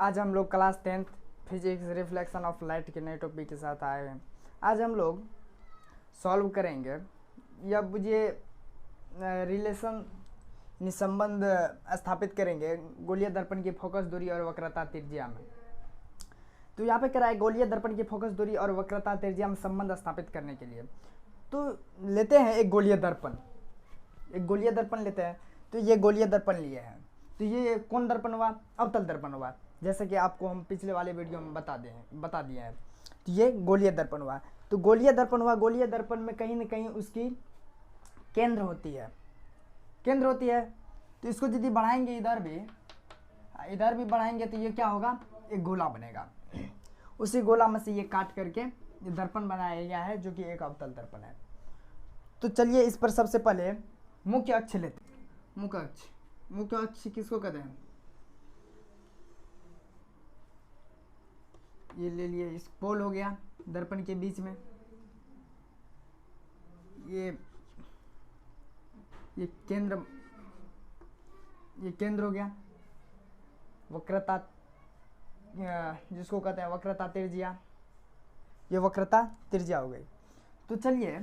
आज हम लोग class 10th physics reflection of light के नए टॉपिक के साथ आए हैं। आज हम लोग सॉल्व करेंगे या मुझे रिलेशन संबंध स्थापित करेंगे गोलीय दर्पण की फोकस दूरी और वक्रता त्रिज्या में। तो यहाँ पे कह रहा है गोलीय दर्पण की फोकस दूरी और वक्रता त्रिज्या में संबंध स्थापित करने के लिए। तो लेते हैं एक गोलीय दर्पण लेते हैं। तो ये गोलीय दर्पण लिए हैं। तो ये कौन दर्पण हुआ? अवतल दर्पण हुआ, जैसे कि आपको हम पिछले वाले वीडियो में बता दिए हैं। तो ये गोलीय दर्पण हुआ। तो गोलीय दर्पण में कहीं ना कहीं उसकी केंद्र होती है। तो इसको यदि बढ़ाएंगे इधर भी बढ़ाएंगे तो ये क्या होगा? एक गोला बनेगा। उसी गोला में से ये काट करके ये दर्पण बनाया गया है, जो कि एक अवतल दर्पण है। तो चलिए इस पर सबसे पहले मुख्य अक्ष लेते हैं। मुख्य अक्ष किसको कहते हैं? ये ले लिए, इस पोल हो गया दर्पण के बीच में। ये केंद्र हो गया। वक्रता जिसको कहते हैं वक्रता त्रिज्या, ये वक्रता त्रिज्या हो गई। तो चलिए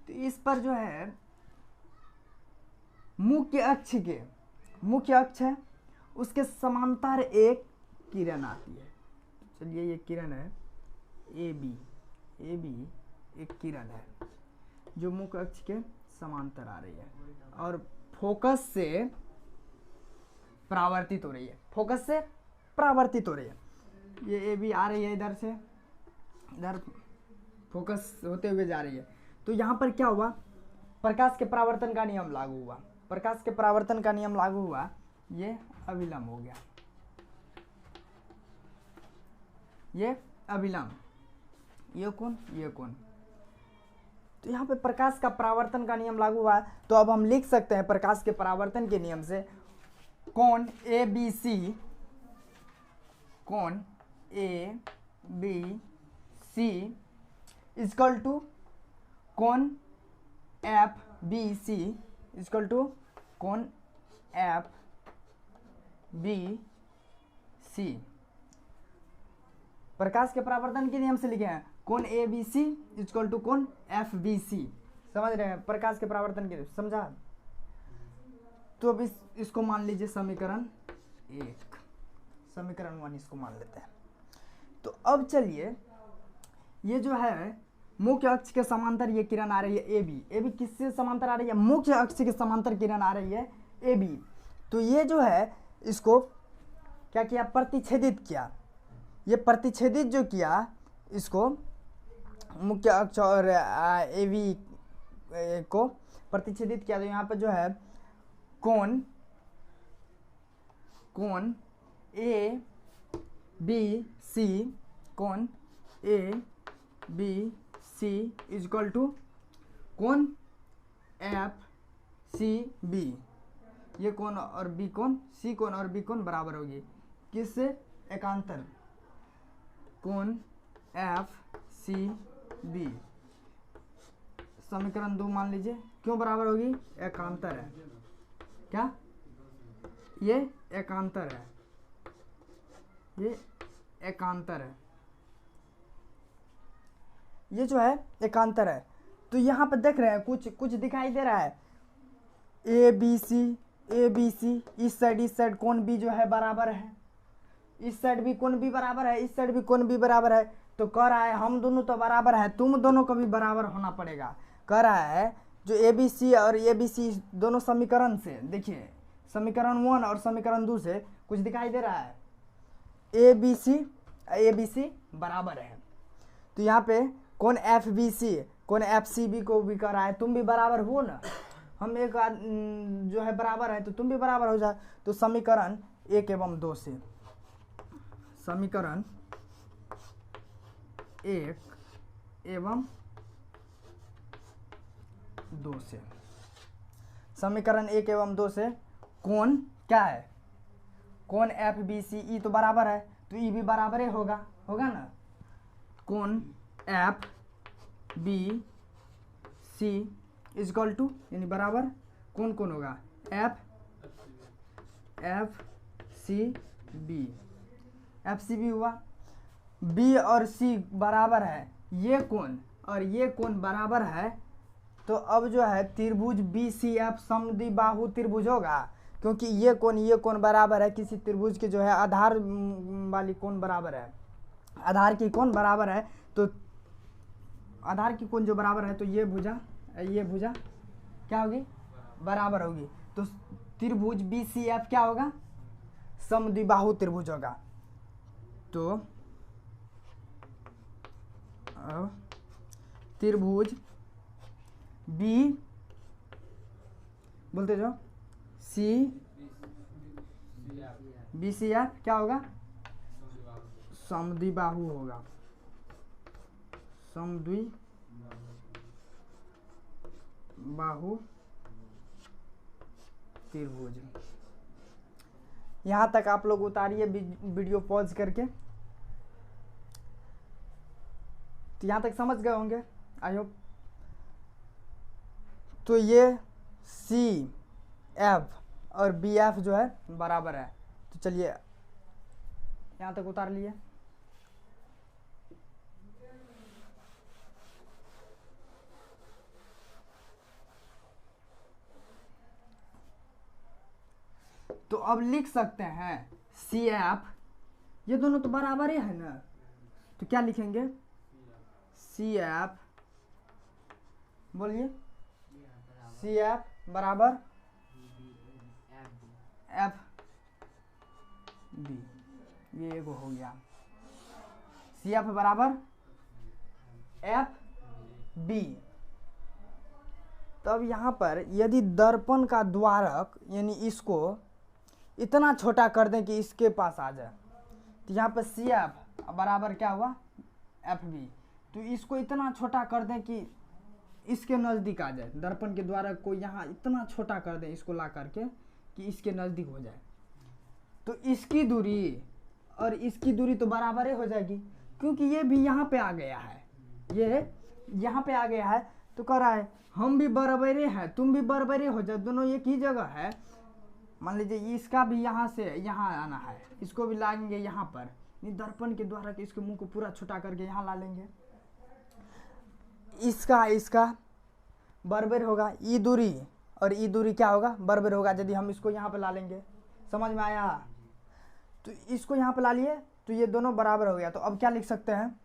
तो इस पर जो है मुख्य अक्ष है, उसके समांतर एक किरण आती है। चलिए ये किरण है ए बी एक किरण है जो मुख्य अक्ष के समांतर आ रही है और फोकस से परावर्तित हो रही है। ये ए बी आ रही है इधर फोकस होते हुए जा रही है। तो यहाँ पर क्या हुआ? प्रकाश के परावर्तन का नियम लागू हुआ। ये अभिलंब हो गया, ये अभिलंब, ये कोण। तो यहाँ पे प्रकाश का परावर्तन का नियम लागू हुआ। तो अब हम लिख सकते हैं प्रकाश के परावर्तन के नियम से कोण A B C equal to कोण एफ बी सी। प्रकाश के परावर्तन के नियम से लिखे हैं कोण A B C equal to कोण एफ बी सी। समझ रहे हैं? प्रकाश के परावर्तन के समझा। तो अब इसको मान लीजिए समीकरण 1 इसको मान लेते हैं। तो अब चलिए ये जो है मुख्य अक्ष के समांतर ये किरण आ रही है ए बी किससे समांतर आ रही है? मुख्य अक्ष के समांतर किरण आ रही है ए बी। तो ये जो है इसको क्या किया? प्रतिच्छेदित किया। ये प्रतिच्छेदित जो किया इसको मुख्य अक्ष और ए बी को प्रतिच्छेदित किया। तो यहाँ पर जो है कोण A B C equal to कोण एफ सी बी। ये कोण और बी कोण, सी कोण और बी कोण बराबर होगी किससे? एकांतर कोण एफ सी बी। समीकरण 2 मान लीजिए। क्यों बराबर होगी? एकांतर है। क्या? ये एकांतर है। ये जो है एकांतर है। तो यहाँ पर देख रहे हैं कुछ दिखाई दे रहा है। ए बी सी इस साइड कोण बी जो है बराबर है, इस साइड भी कोण बी बराबर है, इस साइड भी कोण बी बराबर है। तो कह रहा है हम दोनों तो बराबर है, तुम दोनों को भी बराबर होना पड़ेगा। कह रहा है जो ए बी सी और ए बी सी दोनों समीकरण से, देखिए समीकरण 1 और समीकरण 2 से कुछ दिखाई दे रहा है। ए बी सी बराबर है। तो यहाँ पे कौन एफ सी बी को भी कह रहा है तुम भी बराबर हो ना, हम एक जो है बराबर है तो तुम भी बराबर हो जाए। तो समीकरण 1 एवं 2 से, समीकरण 1 एवं 2 से कोण क्या है? कोण एफ बी सी ई तो बराबर है, तो ई भी बराबर ही होगा ना। कोण F B C equal to यानी बराबर कौन होगा? F C B, F C B हुआ। बी और सी बराबर है, ये कोण और ये कोण बराबर है, तो अब जो है त्रिभुज बी सी एफ समद्विबाहु त्रिभुज होगा, क्योंकि ये कोण बराबर है किसी त्रिभुज के जो है आधार वाली कोण बराबर है, आधार की कोण बराबर है, तो आधार की कोण जो बराबर है तो ये भुजा क्या होगी, बराबर होगी। तो त्रिभुज बी सी एफ क्या होगा, समद्विबाहु त्रिभुज होगा। तो त्रिभुज बी बोलते जो सी बी सी एफ क्या होगा, समद्विबाहु होगा, समद्विबाहु त्रिभुज। यहाँ तक आप लोग उतारिए वीडियो पॉज करके। तो यहाँ तक समझ गए होंगे आई होप। तो ये सी एफ और बी एफ जो है बराबर है। तो चलिए यहाँ तक उतार लिए। तो अब लिख सकते हैं सी एफ, ये दोनों तो बराबर ही है ना, तो क्या लिखेंगे, सी एफ, बोलिए, सी एफ बराबर एफ बी, ये एगो हो गया, सी एफ बराबर एफ बी। तब यहाँ पर यदि दर्पण का द्वारक यानी इसको इतना छोटा कर दें कि इसके पास आ जाए, तो यहाँ पर सी एफ बराबर क्या हुआ, एफ बी। तो इसको इतना छोटा कर दें कि इसके नज़दीक आ जाए, दर्पण के द्वारक को यहाँ इतना छोटा कर दें इसको ला करके कि इसके नज़दीक हो जाए, तो इसकी दूरी और इसकी दूरी तो बराबर ही हो जाएगी, क्योंकि ये भी यहाँ पे आ गया है, ये यहाँ पे आ गया है। तो कह रहा है हम भी बराबरे हैं तुम भी बराबरे हो जाए, दोनों एक ही जगह है। मान लीजिए इसका भी यहाँ से यहाँ आना है, इसको भी लाएंगे यहाँ पर, दर्पण के द्वारा कि इसके मुंह को पूरा छोटा करके यहाँ ला लेंगे, इसका बराबर होगा, ई दूरी और ई दूरी क्या होगा, बराबर होगा। यदि हम इसको यहाँ पे ला लेंगे, समझ में आया, तो इसको यहाँ पे ला लिए तो ये दोनों बराबर हो गया। तो अब क्या लिख सकते हैं,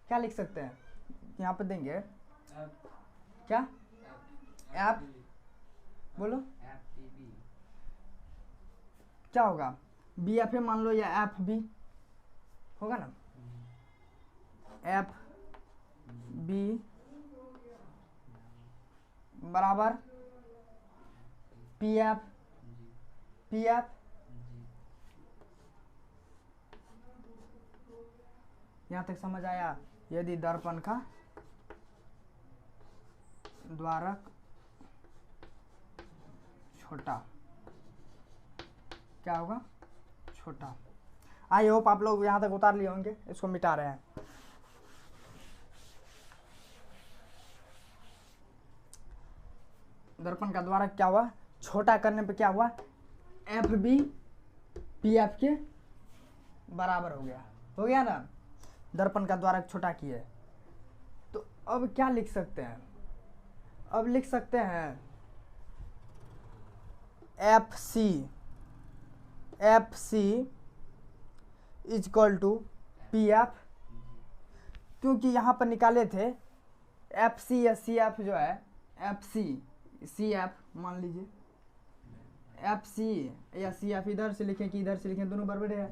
क्या लिख सकते हैं, यहाँ पे देंगे क्या, एफ, बोलो क्या होगा, बी एफ ए मान लो या एफ बी होगा ना, एफ बी बराबर पी एफ, पी एफ, यहाँ तक समझ आया। यदि दर्पण का द्वारक छोटा, क्या होगा, छोटा। आई होप आप लोग यहाँ तक उतार लिए होंगे, इसको मिटा रहे हैं। दर्पण का द्वारक क्या हुआ, छोटा करने पे क्या हुआ, एफ बी पी एफ के बराबर हो गया ना, दर्पण का द्वारक छोटा किए। तो अब क्या लिख सकते हैं, अब लिख सकते हैं F C is equal to P F, क्योंकि यहाँ पर निकाले थे एफ सी या सी एफ जो है, एफ सी एफ मान लीजिए, एफ सी या सी एफ इधर से लिखें कि इधर से लिखें, दोनों बराबर है।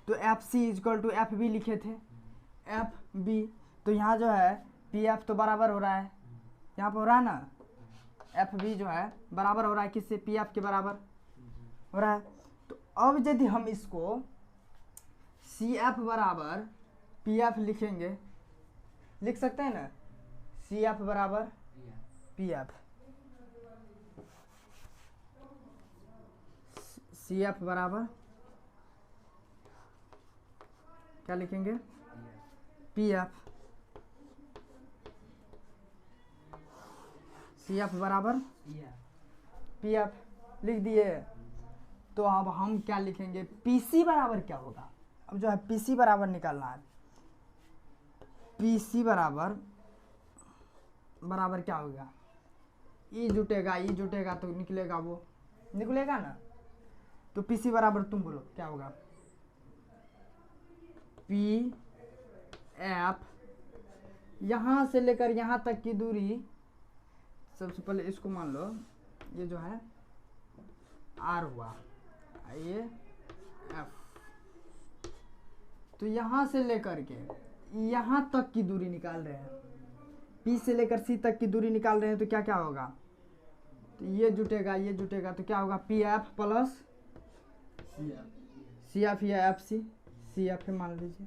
तो F C is equal to F B लिखे थे, एफ बी। तो यहाँ जो है पी एफ तो बराबर हो रहा है, यहाँ पर हो रहा है ना, एफ बी जो है बराबर हो रहा है किससे, पी एफ के बराबर हो रहा है। तो अब यदि हम इसको सी एफ बराबर पी एफ लिखेंगे, लिख सकते हैं ना, सी एफ बराबर पी एफ, सी एफ बराबर क्या लिखेंगे, पी एफ, सी एफ बराबर पी एफ लिख दिए। तो अब हम क्या लिखेंगे, पीसी बराबर क्या होगा। अब जो है पीसी बराबर निकालना है, पीसी बराबर क्या होगा, ई जुटेगा तो निकलेगा, वो निकलेगा ना। तो पीसी बराबर तुम बोलो क्या होगा, पी एफ, यहाँ से लेकर यहाँ तक की दूरी, सबसे पहले इसको मान लो ये जो है आर हुआ, ये एफ, तो यहाँ से लेकर के यहाँ तक की दूरी निकाल रहे हैं, पी से लेकर सी तक की दूरी निकाल रहे हैं, तो क्या क्या होगा, तो ये जुटेगा तो क्या होगा, P F plus C F या एफ सी एफ मान लीजिए।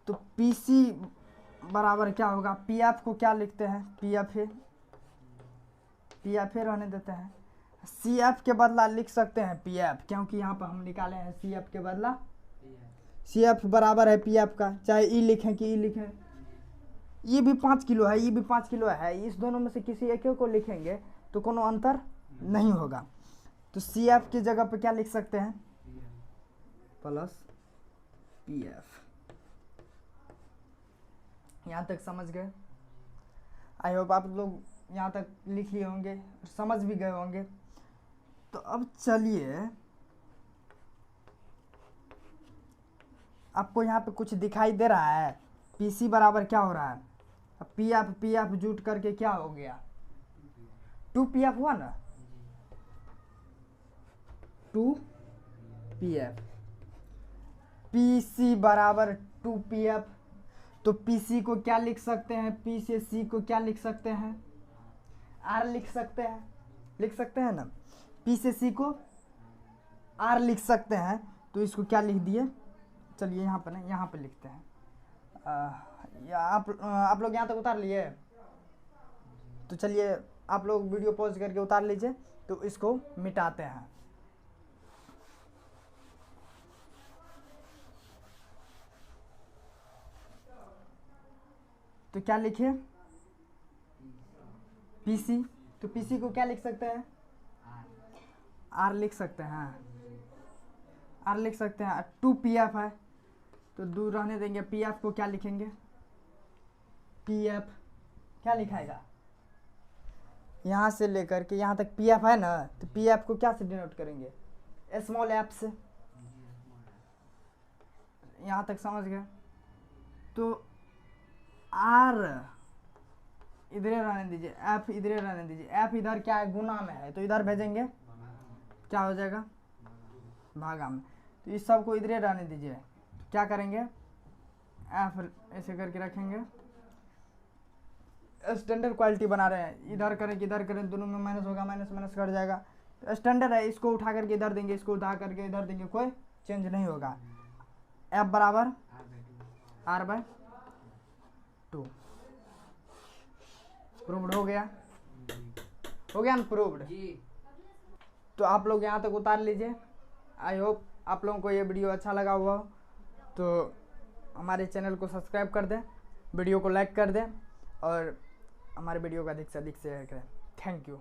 तो पी सी बराबर क्या होगा, पी एफ को क्या लिखते हैं, पी एफ रहने देते हैं, सी एफ के बदला लिख सकते हैं पी एफ, क्योंकि यहाँ पर हम निकाले हैं सी एफ के बदला, सी एफ बराबर है पी एफ का, चाहे ई लिखें कि ई लिखें, ये भी 5 किलो है, ये भी 5 किलो है, इस दोनों में से किसी एक को लिखेंगे तो कोनो अंतर नहीं होगा। तो सी एफ की जगह पे क्या लिख सकते हैं, प्लस पी एफ। यहाँ तक समझ गए, आई होप आप लोग यहाँ तक लिख लिए होंगे, समझ भी गए होंगे। तो अब चलिए, आपको यहाँ पे कुछ दिखाई दे रहा है, पीसी बराबर क्या हो रहा है, अब पी एफ जुट करके क्या हो गया, 2 पी एफ हुआ ना, 2 पी एफ, पी सी बराबर 2 पी एफ। तो पी सी को क्या लिख सकते हैं, पी से सी को क्या लिख सकते हैं, आर लिख सकते हैं ना, पी से सी को आर लिख सकते हैं। तो इसको क्या लिख दिए, चलिए यहाँ पर ना, यहाँ पे लिखते हैं, आप लोग यहाँ तक उतार लिए, तो चलिए आप लोग वीडियो पॉज करके उतार लीजिए, तो इसको मिटाते हैं। तो क्या लिखे, पीसी, तो पीसी को क्या लिख सकते हैं, आर लिख सकते हैं, आर लिख सकते हैं। 2 पी एफ है तो दूर रहने देंगे, पी एफ को क्या लिखेंगे, पी एफ क्या लिखाएगा, यहाँ से लेकर के यहाँ तक पी एफ है ना, तो पी एफ को क्या से डिनोट करेंगे, स्मॉल एफ से। यहाँ तक समझ गए। तो आर इधर रहने दीजिए, एफ इधर रहने दीजिए, एफ इधर क्या है, गुना में है, तो इधर भेजेंगे, क्या हो जाएगा, भागा में। तो इस सब को इधर रहने दीजिए, क्या करेंगे, एफ ऐसे करके रखेंगे, स्टैंडर्ड क्वालिटी बना रहे हैं, इधर करें दोनों में माइनस होगा, माइनस कट जाएगा। तो स्टैंडर्ड है, इसको उठा करके इधर देंगे, इसको उठा करके इधर देंगे, कोई चेंज नहीं होगा। एफ बराबर R/2 प्रूव्ड हो गया ना, प्रूव्ड। तो आप लोग यहाँ तक उतार लीजिए। आई होप आप लोगों को ये वीडियो अच्छा लगा हुआ हो, तो हमारे चैनल को सब्सक्राइब कर दें, वीडियो को लाइक कर दें और हमारे वीडियो को अधिक से अधिक शेयर करें। Thank you.